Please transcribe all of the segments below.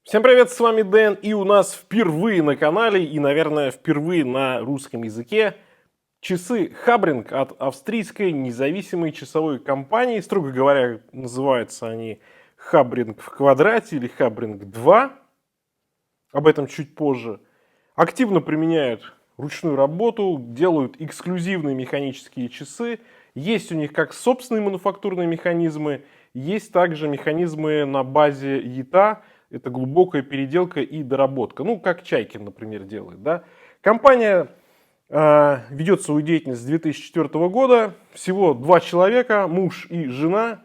Всем привет, с вами Дэн, и у нас впервые на канале, и, наверное, впервые на русском языке, часы Хабринг от австрийской независимой часовой компании. Строго говоря, называются они Хабринг в квадрате или Хабринг 2. Об этом чуть позже. Активно применяют ручную работу, делают эксклюзивные механические часы. Есть у них как собственные мануфактурные механизмы, есть также механизмы на базе ЯТА. Это глубокая переделка и доработка. Ну, как Чайкин, например, делает. Да? Компания ведет свою деятельность с 2004 года. Всего 2 человека, муж и жена,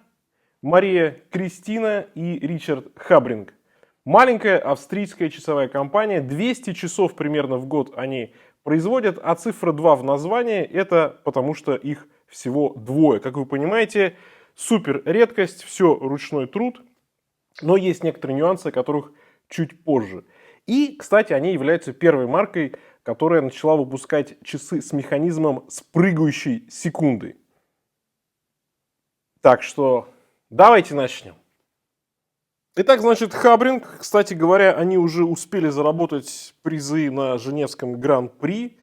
Мария Кристина и Ричард Хабринг. Маленькая австрийская часовая компания. 200 часов примерно в год они производят, а цифра 2 в названии это потому, что их всего 2. Как вы понимаете, супер редкость, все ручной труд. Но есть некоторые нюансы, о которых чуть позже. И, кстати, они являются первой маркой, которая начала выпускать часы с механизмом с прыгающей секундой. Так что давайте начнем. Итак, значит, Хабринг, кстати говоря, они уже успели заработать призы на Женевском Гран-при.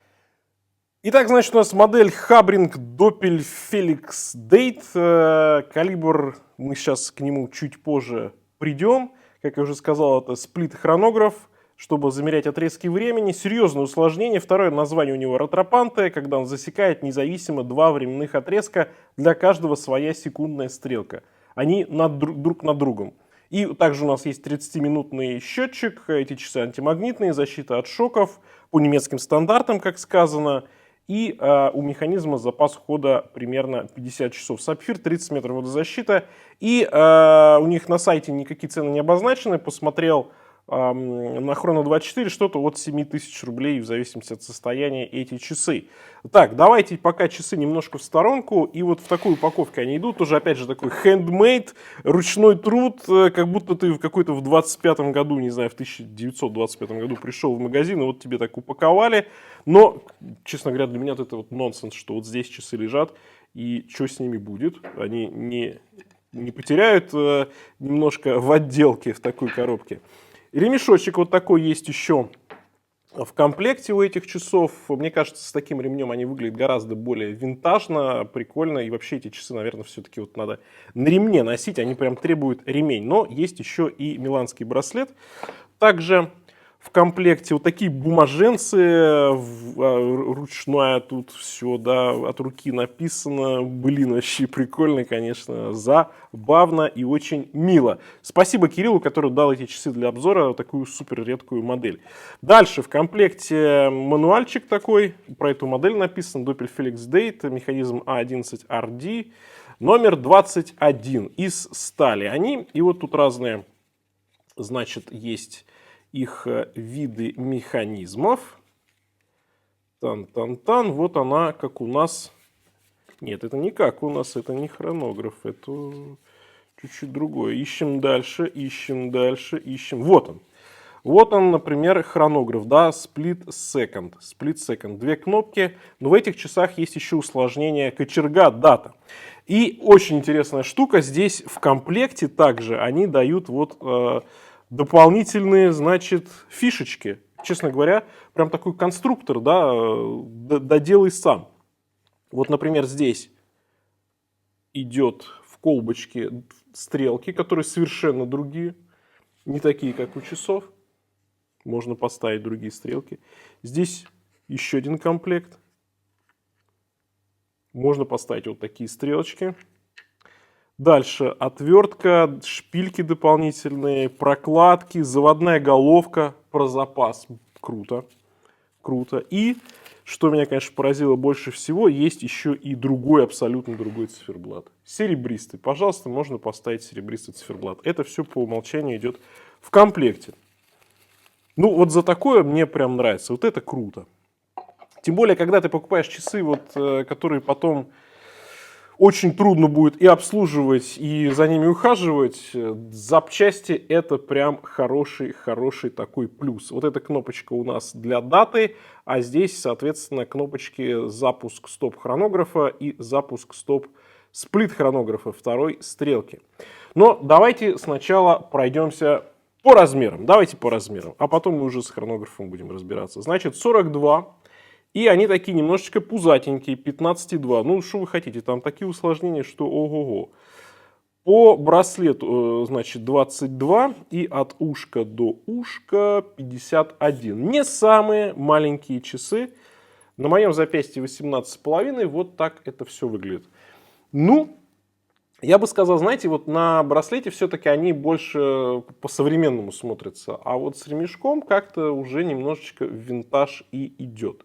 Итак, значит, у нас модель Хабринг Doppel Felix Date. Калибр, мы сейчас к нему чуть позже придем. Как я уже сказал, это сплит-хронограф, чтобы замерять отрезки времени. Серьезное усложнение. Второе название у него ретропанте, когда он засекает независимо 2 временных отрезка, для каждого своя секундная стрелка. Они друг над другом. И также у нас есть 30-минутный счетчик. Эти часы антимагнитные, защита от шоков по немецким стандартам, как сказано. И у механизма запас хода примерно 50 часов. Сапфир, 30 метров водозащита. И у них на сайте никакие цены не обозначены. Посмотрел на Chrono24, что-то от 7 тысяч рублей в зависимости от состояния эти часы. Так, давайте пока часы немножко в сторонку. И вот в такой упаковке они идут. Тоже, опять же, такой handmade, ручной труд. Как будто ты в 25-м году, не знаю, в 1925 году пришел в магазин, и вот тебе так упаковали. Но, честно говоря, для меня это вот нонсенс, что вот здесь часы лежат, и что с ними будет? Они не потеряют немножко в отделке в такой коробке. Ремешочек вот такой есть еще в комплекте у этих часов. Мне кажется, с таким ремнем они выглядят гораздо более винтажно, прикольно. И вообще эти часы, наверное, все-таки вот надо на ремне носить. Они прям требуют ремень. Но есть еще и миланский браслет. Также в комплекте вот такие бумаженцы, ручная тут все, да, от руки написано. Блин, вообще прикольно, конечно, забавно и очень мило. Спасибо Кириллу, который дал эти часы для обзора, такую супер редкую модель. Дальше в комплекте мануальчик такой, про эту модель написан, Doppel Felix Date, механизм A11RD, номер 21 из стали. Они, и вот тут разные, значит, есть их виды механизмов. Тан-тан-тан. Вот она, как у нас. Нет, это не как у нас, это не хронограф. Это чуть-чуть другое. Ищем дальше, ищем дальше, ищем. Вот он. Вот он, например, хронограф, да, Split Second. Split Second. 2 кнопки. Но в этих часах есть еще усложнение кочерга, дата. И очень интересная штука. Здесь в комплекте также они дают вот дополнительные, значит, фишечки. Честно говоря, прям такой конструктор, да, доделай сам. Вот, например, здесь идет в колбочке стрелки, которые совершенно другие, не такие, как у часов. Можно поставить другие стрелки. Здесь еще один комплект. Можно поставить вот такие стрелочки. Дальше отвертка, шпильки дополнительные, прокладки, заводная головка про запас. Круто, круто. И, что меня, конечно, поразило больше всего, есть еще и другой, абсолютно другой циферблат. Серебристый. Пожалуйста, можно поставить серебристый циферблат. Это все по умолчанию идет в комплекте. Ну, вот за такое мне прям нравится. Вот это круто. Тем более, когда ты покупаешь часы, вот, которые потом очень трудно будет и обслуживать, и за ними ухаживать, запчасти это прям хороший такой плюс. Вот эта кнопочка у нас для даты, а здесь, соответственно, кнопочки запуск стоп-хронографа и запуск стоп сплит-хронографа второй стрелки. Но давайте сначала пройдемся По размерам, давайте по размерам, а потом мы уже с хронографом будем разбираться. Значит, 42, и они такие немножечко пузатенькие, 15,2. Ну, что вы хотите, там такие усложнения, что ого-го. По браслету, значит, 22, и от ушка до ушка 51. Не самые маленькие часы. На моем запястье 18,5, вот так это все выглядит. Ну, я бы сказал, знаете, вот на браслете все-таки они больше по-современному смотрятся, а вот с ремешком как-то уже немножечко винтаж и идет.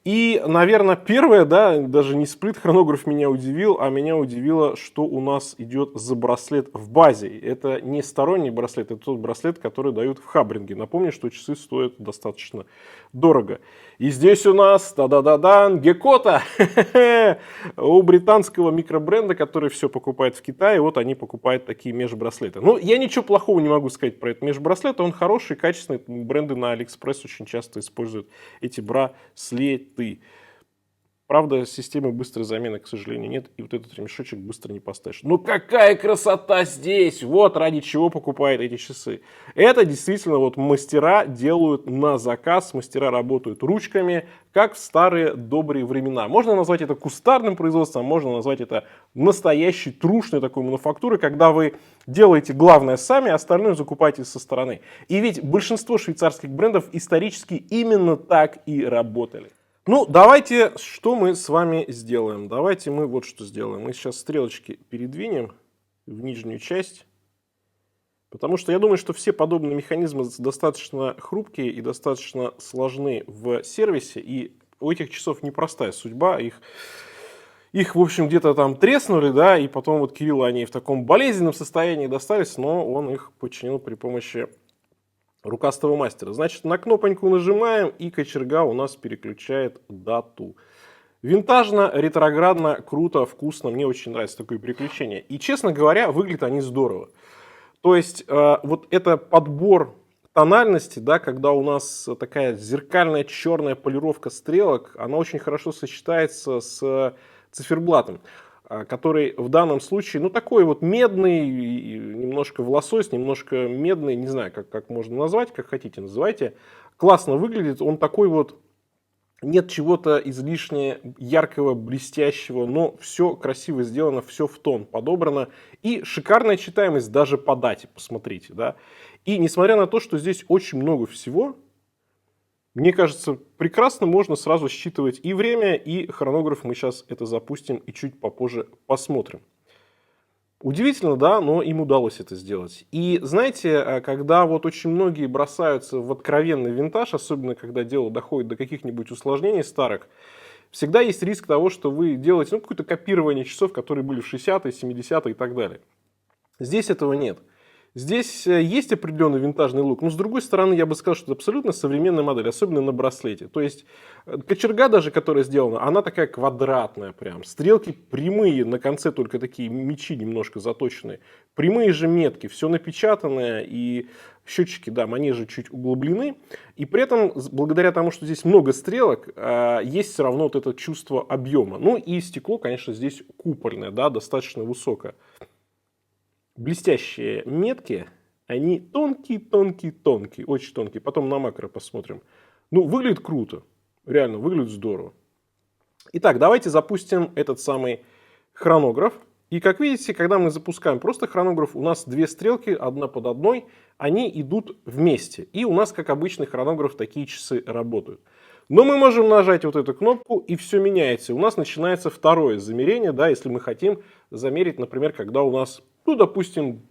И, наверное, первое, да, даже не сплит-хронограф меня удивил, а меня удивило, что у нас идет за браслет в базе. Это не сторонний браслет, это тот браслет, который дают в Хабринге. Напомню, что часы стоят достаточно дорого. И здесь у нас, та-да-да-дан, Гекота, у британского микробренда, который все покупает в Китае, вот они покупают такие межбраслеты. Ну, я ничего плохого не могу сказать про этот межбраслет, он хороший, качественный, бренды на Алиэкспресс очень часто используют эти браслеты. Правда, системы быстрой замены, к сожалению, нет, и вот этот ремешочек быстро не поставишь. Ну какая красота здесь! Вот ради чего покупают эти часы. Это действительно вот мастера делают на заказ, мастера работают ручками, как в старые добрые времена. Можно назвать это кустарным производством, можно назвать это настоящей трушной такой мануфактурой, когда вы делаете главное сами, а остальное закупаете со стороны. И ведь большинство швейцарских брендов исторически именно так и работали. Ну, давайте, что мы с вами сделаем? Давайте мы вот что сделаем. Мы сейчас стрелочки передвинем в нижнюю часть. Потому что я думаю, что все подобные механизмы достаточно хрупкие и достаточно сложны в сервисе. И у этих часов непростая судьба. Их в общем, где-то там треснули, да, и потом вот Кириллу они в таком болезненном состоянии достались, но он их починил при помощи рукастого мастера. Значит, на кнопоньку нажимаем, и кочерга у нас переключает дату. Винтажно, ретроградно, круто, вкусно. Мне очень нравится такое переключение. И, честно говоря, выглядят они здорово. То есть, вот это подбор тональности, да, когда у нас такая зеркальная черная полировка стрелок, она очень хорошо сочетается с циферблатом, который в данном случае, ну, такой вот медный, немножко волосой, немножко медный, не знаю, как можно назвать, как хотите называйте. Классно выглядит, он такой вот, нет чего-то излишне яркого, блестящего, но все красиво сделано, все в тон подобрано. И шикарная читаемость даже по дате, посмотрите, да. И несмотря на то, что здесь очень много всего, мне кажется, прекрасно можно сразу считывать и время, и хронограф. Мы сейчас это запустим и чуть попозже посмотрим. Удивительно, да, но им удалось это сделать. И знаете, когда вот очень многие бросаются в откровенный винтаж, особенно когда дело доходит до каких-нибудь усложнений старых, всегда есть риск того, что вы делаете какое-то копирование часов, которые были в 60-е, 70-е и так далее. Здесь этого нет. Здесь есть определенный винтажный лук, но с другой стороны, я бы сказал, что это абсолютно современная модель, особенно на браслете. То есть кочерга даже, которая сделана, она такая квадратная прям. Стрелки прямые, на конце только такие мечи немножко заточенные. Прямые же метки, все напечатанное, и счетчики, да, манежи чуть углублены. И при этом, благодаря тому, что здесь много стрелок, есть все равно вот это чувство объема. Ну и стекло, конечно, здесь купольное, да, достаточно высокое. Блестящие метки, они тонкие, очень тонкие. Потом на макро посмотрим. Ну, выглядит круто, реально, выглядит здорово. Итак, давайте запустим этот самый хронограф. И как видите, когда мы запускаем просто хронограф, у нас две стрелки, одна под одной, они идут вместе. И у нас, как обычный хронограф, такие часы работают. Но мы можем нажать вот эту кнопку, и все меняется. У нас начинается второе замерение, да, если мы хотим замерить, например, когда у нас, ну, допустим,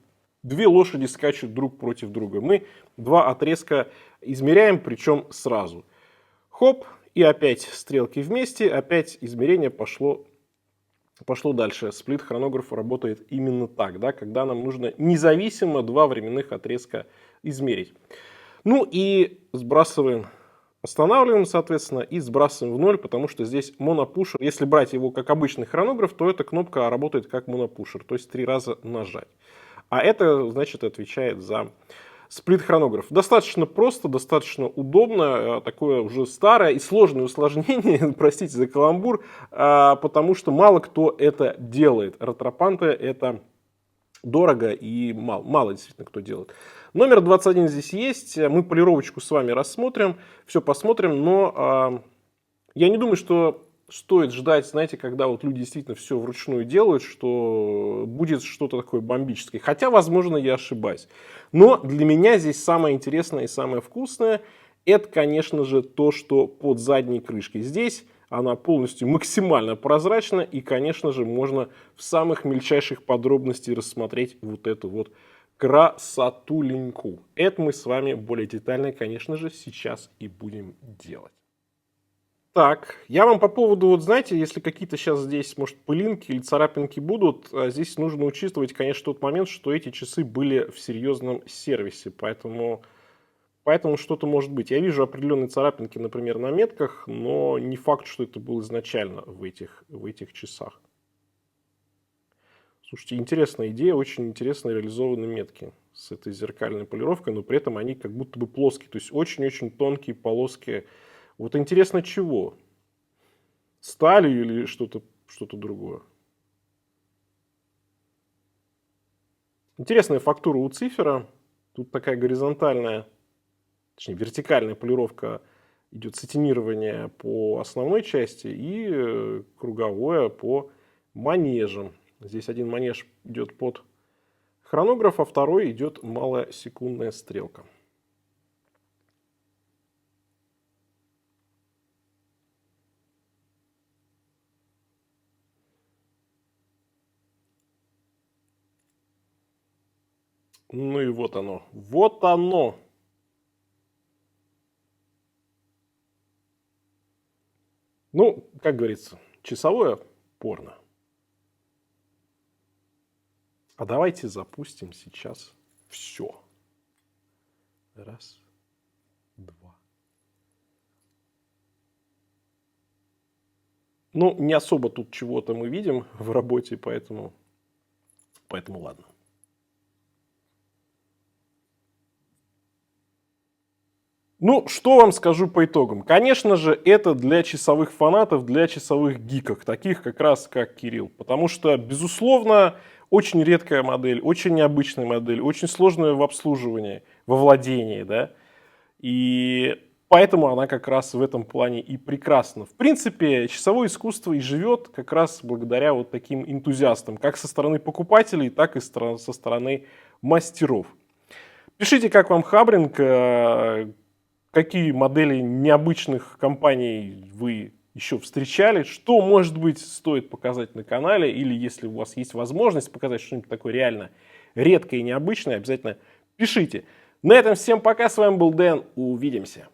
две лошади скачут друг против друга. Мы два отрезка измеряем, причем сразу. Хоп, и опять стрелки вместе, опять измерение пошло дальше. Сплит-хронограф работает именно так, да, когда нам нужно независимо два временных отрезка измерить. Ну и сбрасываем. Останавливаем, соответственно, и сбрасываем в ноль, потому что здесь монопушер. Если брать его как обычный хронограф, то эта кнопка работает как монопушер, то есть 3 раза нажать. А это, значит, отвечает за сплит-хронограф. Достаточно просто, достаточно удобно, такое уже старое и сложное усложнение, простите за каламбур, потому что мало кто это делает. Ретропанты это дорого и мало действительно кто делает. Номер 21 здесь есть, мы полировочку с вами рассмотрим, все посмотрим, но я не думаю, что стоит ждать, знаете, когда вот люди действительно все вручную делают, что будет что-то такое бомбическое. Хотя, возможно, я ошибаюсь. Но для меня здесь самое интересное и самое вкусное, это, конечно же, то, что под задней крышкой. Здесь она полностью максимально прозрачна, и, конечно же, можно в самых мельчайших подробностях рассмотреть вот эту вот красотуленьку. Это мы с вами более детально, конечно же, сейчас и будем делать. Так, я вам по поводу, вот знаете, если какие-то сейчас здесь, может, пылинки или царапинки будут, здесь нужно учитывать, конечно, тот момент, что эти часы были в серьезном сервисе, поэтому что-то может быть. Я вижу определенные царапинки, например, на метках, но не факт, что это было изначально в этих часах. Слушайте, интересная идея, очень интересно реализованы метки с этой зеркальной полировкой, но при этом они как будто бы плоские, то есть очень-очень тонкие полоски. Вот интересно, чего? Сталью или что-то другое? Интересная фактура у цифера. Тут такая горизонтальная, точнее вертикальная полировка, идет сатинирование по основной части и круговое по манежам. Здесь один манеж идет под хронограф, а второй идет малосекундная стрелка. Ну и вот оно. Вот оно. Ну, как говорится, часовое порно. А давайте запустим сейчас все. Раз, два. Ну, не особо тут чего-то мы видим в работе, поэтому ладно. Ну, что вам скажу по итогам? Конечно же, это для часовых фанатов, для часовых гиков, таких как раз как Кирилл. Потому что, безусловно, очень редкая модель, очень необычная модель, очень сложная в обслуживании, во владении, да. И поэтому она как раз в этом плане и прекрасна. В принципе, часовое искусство и живет как раз благодаря вот таким энтузиастам, как со стороны покупателей, так и со стороны мастеров. Пишите, как вам Хабринг, какие модели необычных компаний вы еще встречали, что, может быть, стоит показать на канале, или если у вас есть возможность показать что-нибудь такое реально редкое и необычное, обязательно пишите. На этом всем пока, с вами был Дэн, увидимся.